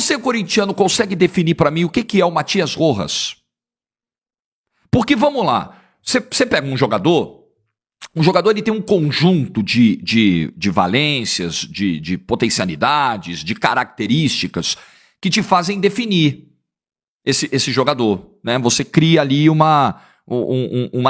Você, corintiano, consegue definir para mim o que é o Matias Rojas? Porque, vamos lá, você pega um jogador ele tem um conjunto de valências, de potencialidades, de características que te fazem definir esse jogador, né? Você cria ali uma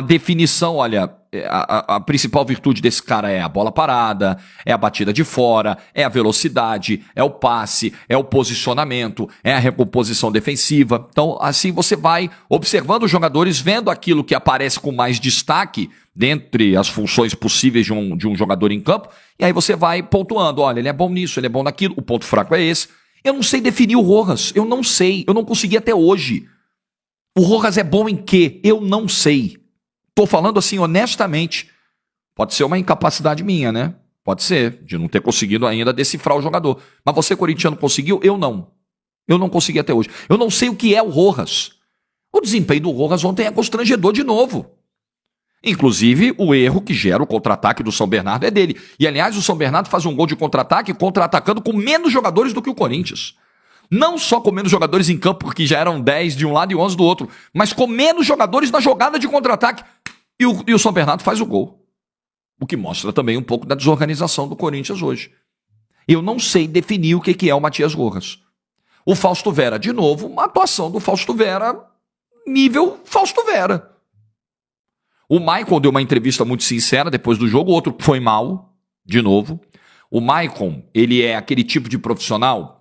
definição, olha, a principal virtude desse cara é a bola parada, é a batida de fora, é a velocidade, é o passe, é o posicionamento, é a recomposição defensiva. Então, assim você vai observando os jogadores, vendo aquilo que aparece com mais destaque dentre as funções possíveis de um jogador em campo, e aí você vai pontuando, olha, ele é bom nisso, ele é bom naquilo, o ponto fraco é esse. Eu não sei definir o Rojas, eu não sei, eu não consegui até hoje. O Rojas é bom em quê? Eu não sei. Estou falando assim honestamente. Pode ser uma incapacidade minha, né? Pode ser, de não ter conseguido ainda decifrar o jogador. Mas você, corintiano, conseguiu? Eu não. Eu não consegui até hoje. Eu não sei o que é o Rojas. O desempenho do Rojas ontem é constrangedor de novo. Inclusive, o erro que gera o contra-ataque do São Bernardo é dele. E, aliás, o São Bernardo faz um gol de contra-ataque contra-atacando com menos jogadores do que o Corinthians. Não só com menos jogadores em campo, porque já eram 10 de um lado e 11 do outro, mas com menos jogadores na jogada de contra-ataque. E o São Bernardo faz o gol. O que mostra também um pouco da desorganização do Corinthians hoje. Eu não sei definir o que é o Matias Rojas. O Fausto Vera, de novo, uma atuação do Fausto Vera, nível Fausto Vera. O Maicon deu uma entrevista muito sincera depois do jogo, o outro foi mal, de novo. O Maicon, ele é aquele tipo de profissional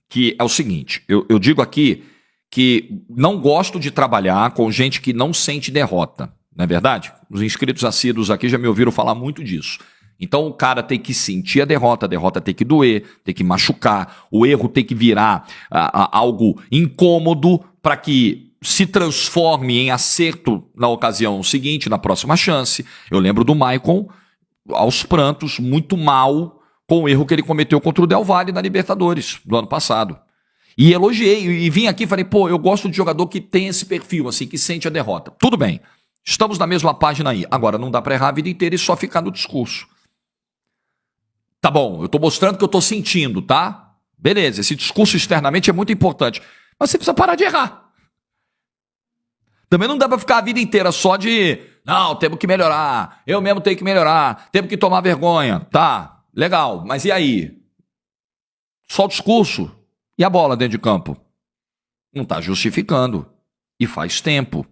que é o seguinte, eu digo aqui que não gosto de trabalhar com gente que não sente derrota, não é verdade? Os inscritos assíduos aqui já me ouviram falar muito disso. Então o cara tem que sentir a derrota tem que doer, tem que machucar, o erro tem que virar algo incômodo para que se transforme em acerto na ocasião seguinte, na próxima chance. Eu lembro do Maicon aos prantos, muito mal com o erro que ele cometeu contra o Del Valle na Libertadores do ano passado. E elogiei, e vim aqui e falei, pô, eu gosto de jogador que tem esse perfil, assim, que sente a derrota. Tudo bem, estamos na mesma página aí. Agora, não dá pra errar a vida inteira e só ficar no discurso. Tá bom, eu tô mostrando que eu tô sentindo, tá? Beleza, esse discurso externamente é muito importante. Mas você precisa parar de errar. Também não dá pra ficar a vida inteira só de, não, temos que melhorar, eu mesmo tenho que melhorar, temos que tomar vergonha. Tá, legal, mas e aí? Só o discurso e a bola dentro de campo? Não tá justificando. E faz tempo.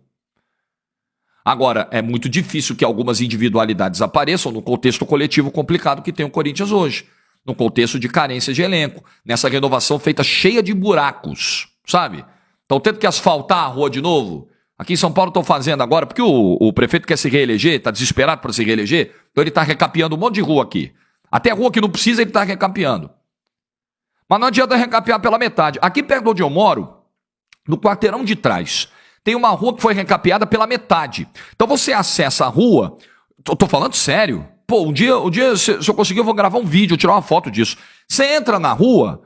Agora, é muito difícil que algumas individualidades apareçam no contexto coletivo complicado que tem o Corinthians hoje. No contexto de carência de elenco. Nessa renovação feita cheia de buracos, sabe? Estão tendo que asfaltar a rua de novo. Aqui em São Paulo estão fazendo agora, porque o prefeito quer se reeleger, está desesperado para se reeleger, então ele está recapeando um monte de rua aqui. Até rua que não precisa ele está recapeando. Mas não adianta recapear pela metade. Aqui perto de onde eu moro, no quarteirão de trás, tem uma rua que foi recapeada pela metade. Então você acessa a rua, tô falando sério, pô, um dia se eu conseguir eu vou gravar um vídeo, tirar uma foto disso. Você entra na rua,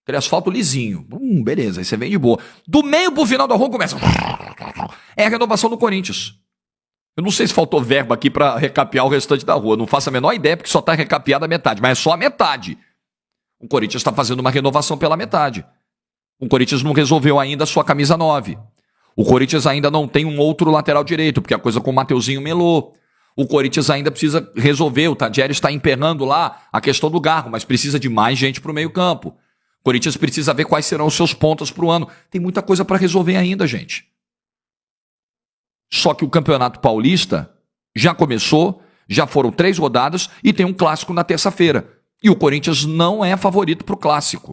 aquele asfalto lisinho, beleza, aí você vem de boa. Do meio pro final da rua começa... É a renovação do Corinthians. Eu não sei se faltou verba aqui para recapear o restante da rua, não faço a menor ideia porque só está recapeada a metade, mas é só a metade. O Corinthians está fazendo uma renovação pela metade. O Corinthians não resolveu ainda a sua camisa 9. O Corinthians ainda não tem um outro lateral direito, porque a coisa com o Mateuzinho melou. O Corinthians ainda precisa resolver, o Tadieres está emperrando lá a questão do Garro, mas precisa de mais gente para o meio campo. O Corinthians precisa ver quais serão os seus pontos para o ano. Tem muita coisa para resolver ainda, gente. Só que o Campeonato Paulista já começou, já foram 3 rodadas e tem um clássico na terça-feira. E o Corinthians não é favorito para o clássico.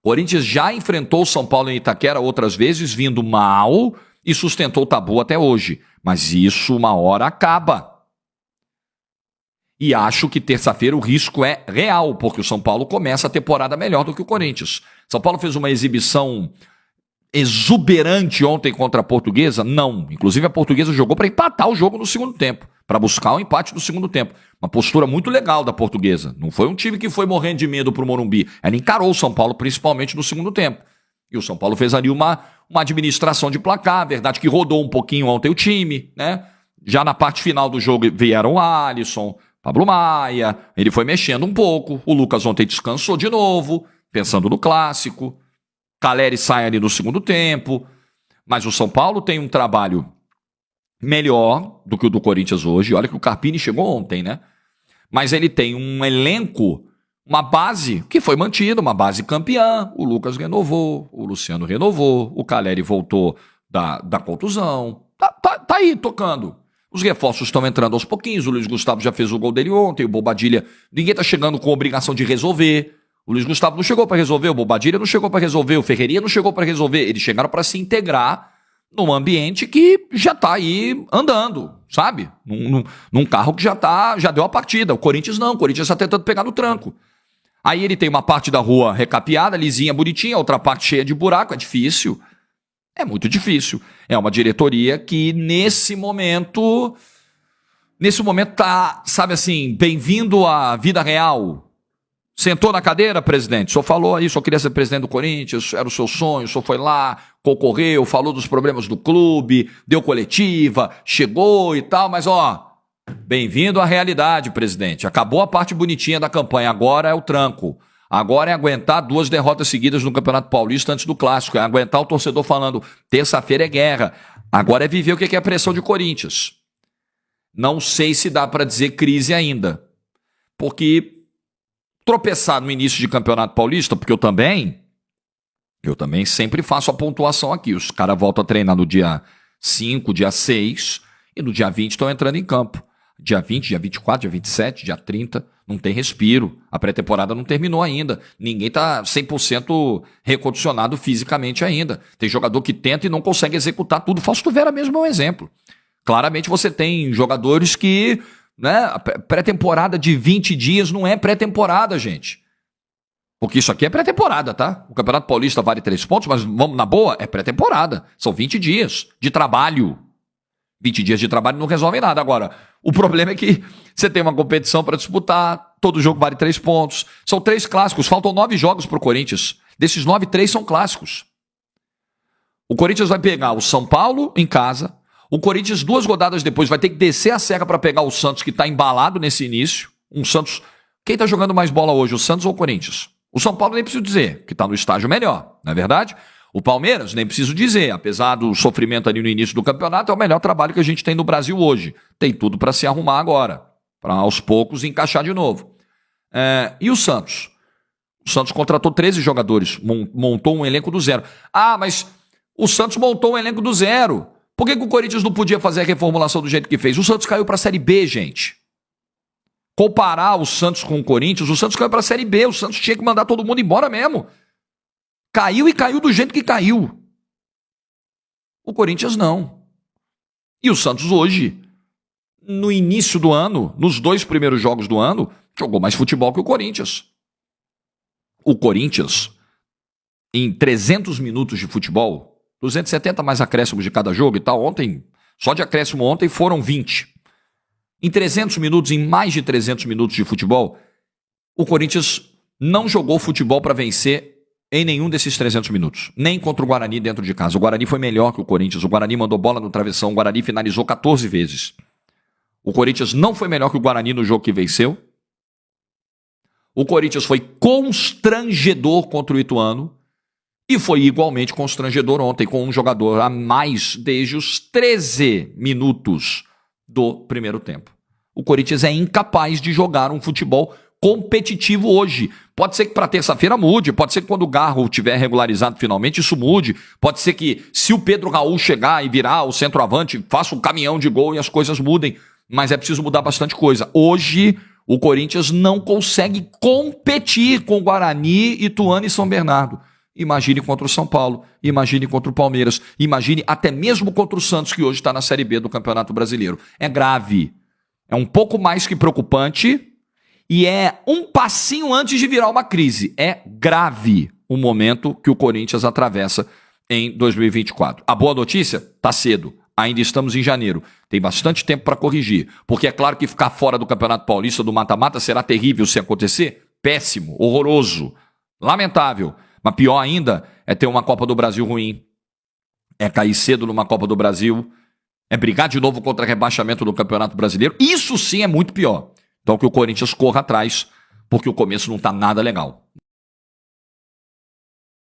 O Corinthians já enfrentou o São Paulo em Itaquera outras vezes, vindo mal e sustentou o tabu até hoje. Mas isso uma hora acaba. E acho que terça-feira o risco é real, porque o São Paulo começa a temporada melhor do que o Corinthians. São Paulo fez uma exibição exuberante ontem contra a Portuguesa? Não. Inclusive a Portuguesa jogou para empatar o jogo no segundo tempo, para buscar o empate no segundo tempo. Uma postura muito legal da Portuguesa. Não foi um time que foi morrendo de medo pro Morumbi. Ela encarou o São Paulo principalmente no segundo tempo. E o São Paulo fez ali uma administração de placar. Verdade que rodou um pouquinho ontem o time, né? Já na parte final do jogo vieram o Alisson, Pablo Maia, ele foi mexendo um pouco. O Lucas ontem descansou de novo. pensando no clássico. Caleri sai ali no segundo tempo. Mas o São Paulo tem um trabalho melhor do que o do Corinthians hoje. Olha que o Carpini chegou ontem, né? Mas ele tem um elenco, uma base que foi mantida, uma base campeã. O Lucas renovou, o Luciano renovou, o Caleri voltou da contusão. Tá aí, tocando. Os reforços estão entrando aos pouquinhos. O Luiz Gustavo já fez o gol dele ontem, o Bobadilha. Ninguém tá chegando com a obrigação de resolver. O Luiz Gustavo não chegou para resolver, o Bobadilha não chegou para resolver, o Ferreirinha não chegou para resolver. Eles chegaram para se integrar num ambiente que já tá aí andando, sabe? Num carro que já deu a partida. O Corinthians não, o Corinthians tá tentando pegar no tranco. Aí ele tem uma parte da rua recapeada, lisinha, bonitinha, outra parte cheia de buraco, é difícil. É muito difícil. É uma diretoria que nesse momento tá, sabe assim, bem-vindo à vida real. Sentou na cadeira, presidente, o senhor falou aí, o senhor queria ser presidente do Corinthians, era o seu sonho, o senhor foi lá, concorreu, falou dos problemas do clube, deu coletiva, chegou e tal, mas ó, bem-vindo à realidade, presidente. Acabou a parte bonitinha da campanha, agora é o tranco. Agora é aguentar 2 derrotas seguidas no Campeonato Paulista antes do Clássico, é aguentar o torcedor falando, terça-feira é guerra. Agora é viver o que é a pressão de Corinthians. Não sei se dá para dizer crise ainda, porque tropeçar no início de Campeonato Paulista, porque eu também sempre faço a pontuação aqui. Os caras voltam a treinar no dia 5, dia 6, e no dia 20 estão entrando em campo. Dia 20, dia 24, dia 27, dia 30, não tem respiro. A pré-temporada não terminou ainda. Ninguém está 100% recondicionado fisicamente ainda. Tem jogador que tenta e não consegue executar tudo. Fausto Vera mesmo é um exemplo. Claramente você tem jogadores que... né? A pré-temporada de 20 dias não é pré-temporada, gente. Porque isso aqui é pré-temporada, tá? O Campeonato Paulista vale 3 pontos, mas vamos na boa, é pré-temporada. São 20 dias de trabalho. 20 dias de trabalho não resolvem nada. Agora, o problema é que você tem uma competição para disputar, todo jogo vale 3 pontos. São 3 clássicos, faltam 9 jogos pro Corinthians. Desses 9, 3 são clássicos. O Corinthians vai pegar o São Paulo em casa. O Corinthians, 2 rodadas depois, vai ter que descer a serra para pegar o Santos, que está embalado nesse início. Um Santos... Quem está jogando mais bola hoje, o Santos ou o Corinthians? O São Paulo nem preciso dizer, que está no estágio melhor, não é verdade? O Palmeiras, nem preciso dizer, apesar do sofrimento ali no início do campeonato, é o melhor trabalho que a gente tem no Brasil hoje. Tem tudo para se arrumar agora, para aos poucos encaixar de novo. E o Santos? O Santos contratou 13 jogadores, montou um elenco do zero. Ah, mas o Santos montou um elenco do zero. Por que o Corinthians não podia fazer a reformulação do jeito que fez? O Santos caiu para a Série B, gente. Comparar o Santos com o Corinthians, o Santos caiu para a Série B. O Santos tinha que mandar todo mundo embora mesmo. Caiu e caiu do jeito que caiu. O Corinthians não. E o Santos hoje, no início do ano, nos 2 primeiros jogos do ano, jogou mais futebol que o Corinthians. O Corinthians, em 300 minutos de futebol... 270 mais acréscimos de cada jogo e tal. Ontem, só de acréscimo ontem foram 20. Em 300 minutos, em mais de 300 minutos de futebol, o Corinthians não jogou futebol para vencer em nenhum desses 300 minutos. Nem contra o Guarani dentro de casa. O Guarani foi melhor que o Corinthians. O Guarani mandou bola no travessão. O Guarani finalizou 14 vezes. O Corinthians não foi melhor que o Guarani no jogo que venceu. O Corinthians foi constrangedor contra o Ituano. E foi igualmente constrangedor ontem, com um jogador a mais desde os 13 minutos do primeiro tempo. O Corinthians é incapaz de jogar um futebol competitivo hoje. Pode ser que para terça-feira mude, pode ser que quando o Garro tiver regularizado finalmente isso mude, pode ser que se o Pedro Raul chegar e virar o centroavante, faça um caminhão de gol e as coisas mudem, mas é preciso mudar bastante coisa. Hoje o Corinthians não consegue competir com o Guarani, Ituano e São Bernardo. Imagine contra o São Paulo, imagine contra o Palmeiras, imagine até mesmo contra o Santos, que hoje está na Série B do Campeonato Brasileiro. É grave, é um pouco mais que preocupante e é um passinho antes de virar uma crise. É grave o momento que o Corinthians atravessa em 2024. A boa notícia? Tá cedo, ainda estamos em janeiro. Tem bastante tempo para corrigir, porque é claro que ficar fora do Campeonato Paulista, do mata-mata, será terrível se acontecer. Péssimo, horroroso, lamentável. Mas pior ainda é ter uma Copa do Brasil ruim, é cair cedo numa Copa do Brasil, é brigar de novo contra rebaixamento do Campeonato Brasileiro. Isso sim é muito pior. Então que o Corinthians corra atrás, porque o começo não está nada legal.